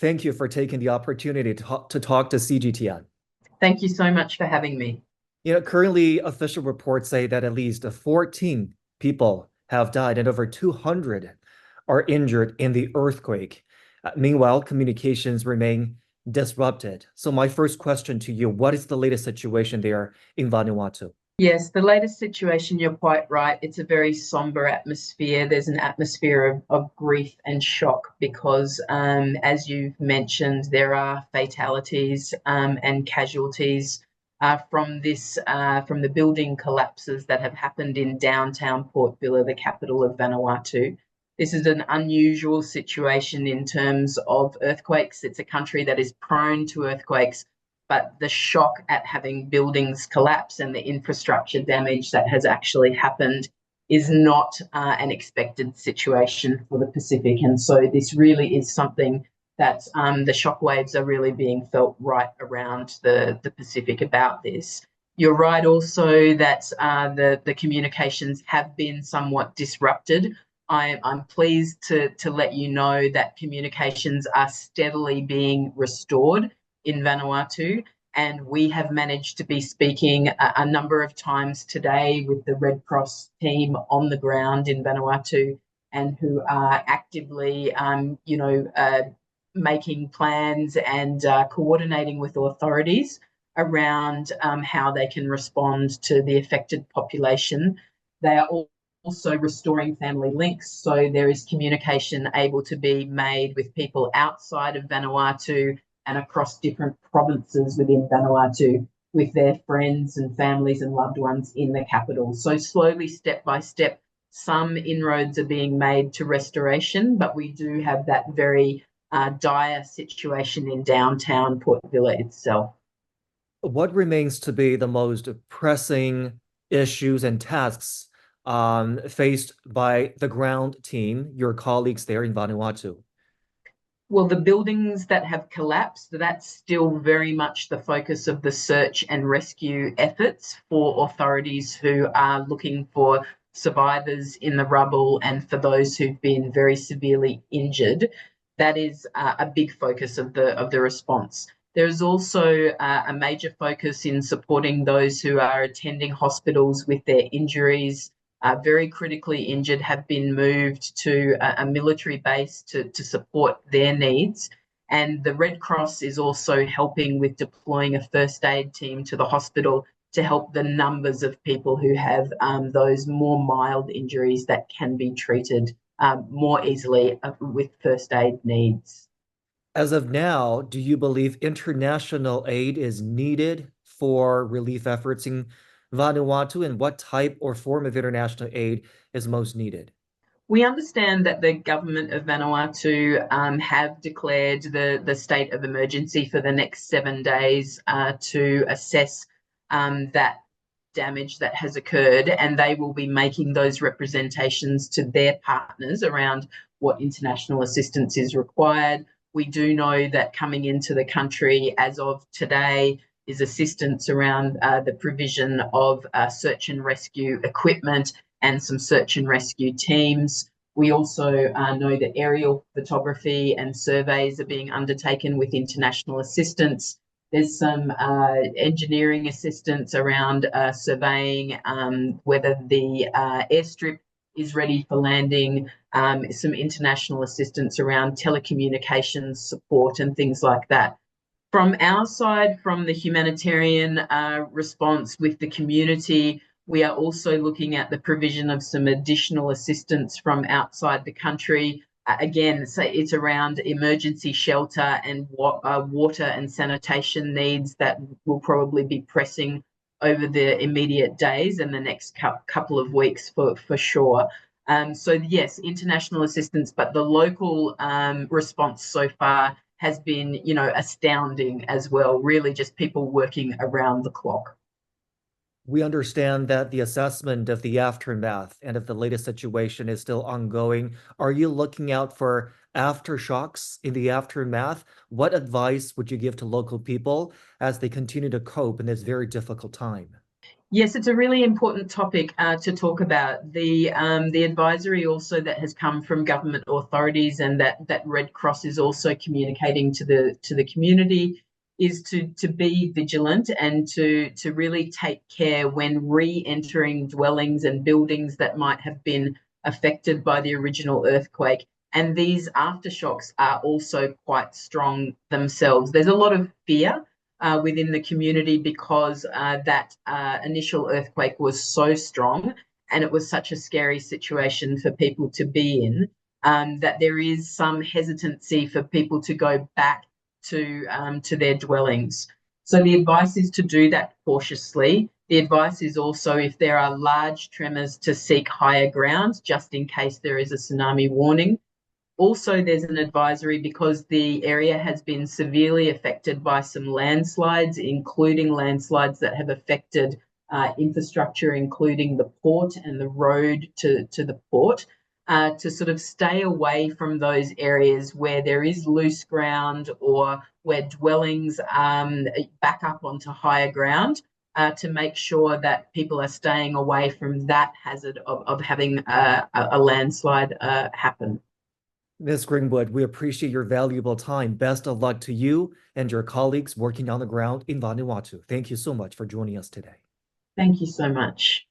Thank you for taking the opportunity to talk to CGTN. Thank you so much for having me. Currently, official reports say that at least 14 people have died and over 200 are injured in the earthquake. Meanwhile, communications remain disrupted. So my first question to you, what is the latest situation there in Vanuatu? Yes, the latest situation, you're quite right. It's a very somber atmosphere. There's an atmosphere of grief and shock because, as you've mentioned, there are fatalities and casualties from the building collapses that have happened in downtown Port Vila, the capital of Vanuatu. This is an unusual situation in terms of earthquakes. It's a country that is prone to earthquakes, but the shock at having buildings collapse and the infrastructure damage that has actually happened is not an expected situation for the Pacific. And so this really is something that the shockwaves are really being felt right around the Pacific about this. You're right also that the communications have been somewhat disrupted. I'm pleased to let you know that communications are steadily being restored in Vanuatu. And we have managed to be speaking a number of times today with the Red Cross team on the ground in Vanuatu and who are actively, making plans and coordinating with authorities around how they can respond to the affected population. They are also restoring family links, so there is communication able to be made with people outside of Vanuatu and across different provinces within Vanuatu with their friends and families and loved ones in the capital. So slowly, step by step, some inroads are being made to restoration, but we do have that very dire situation in downtown Port Vila itself. What remains to be the most pressing issues and tasks faced by the ground team, your colleagues there in Vanuatu? Well, the buildings that have collapsed, that's still very much the focus of the search and rescue efforts for authorities who are looking for survivors in the rubble and for those who've been very severely injured. That is a big focus of the response. There is also a major focus in supporting those who are attending hospitals with their injuries, very critically injured, have been moved to a military base to support their needs. And the Red Cross is also helping with deploying a first aid team to the hospital to help the numbers of people who have those more mild injuries that can be treated more easily with first aid needs. As of now, do you believe international aid is needed for relief efforts in Vanuatu, and what type or form of international aid is most needed? We understand that the government of Vanuatu have declared the state of emergency for the next 7 days to assess that damage that has occurred, and they will be making those representations to their partners around what international assistance is required. We do know that coming into the country as of today is assistance around the provision of search and rescue equipment and some search and rescue teams. We also know that aerial photography and surveys are being undertaken with international assistance. There's some engineering assistance around surveying whether the airstrip is ready for landing, some international assistance around telecommunications support and things like that. From our side, from the humanitarian response with the community, we are also looking at the provision of some additional assistance from outside the country. Again, so it's around emergency shelter and water and sanitation needs that will probably be pressing over the immediate days and the next couple of weeks for sure. So yes, international assistance, but the local response so far has been, astounding as well. Really, just people working around the clock. We understand that the assessment of the aftermath and of the latest situation is still ongoing. Are you looking out for aftershocks in the aftermath? What advice would you give to local people as they continue to cope in this very difficult time? Yes, it's a really important topic to talk about. The advisory also that has come from government authorities and that Red Cross is also communicating to the community is to be vigilant and to really take care when re-entering dwellings and buildings that might have been affected by the original earthquake. And these aftershocks are also quite strong themselves. There's a lot of fear within the community because that initial earthquake was so strong and it was such a scary situation for people to be in, that there is some hesitancy for people to go back to their dwellings. So the advice is to do that cautiously. The advice is also, if there are large tremors, to seek higher ground just in case there is a tsunami warning. Also, there's an advisory because the area has been severely affected by some landslides, including landslides that have affected infrastructure, including the port and the road to the port, to sort of stay away from those areas where there is loose ground or where dwellings back up onto higher ground. To make sure that people are staying away from that hazard of having a landslide happen. Ms. Greenwood, we appreciate your valuable time. Best of luck to you and your colleagues working on the ground in Vanuatu. Thank you so much for joining us today. Thank you so much.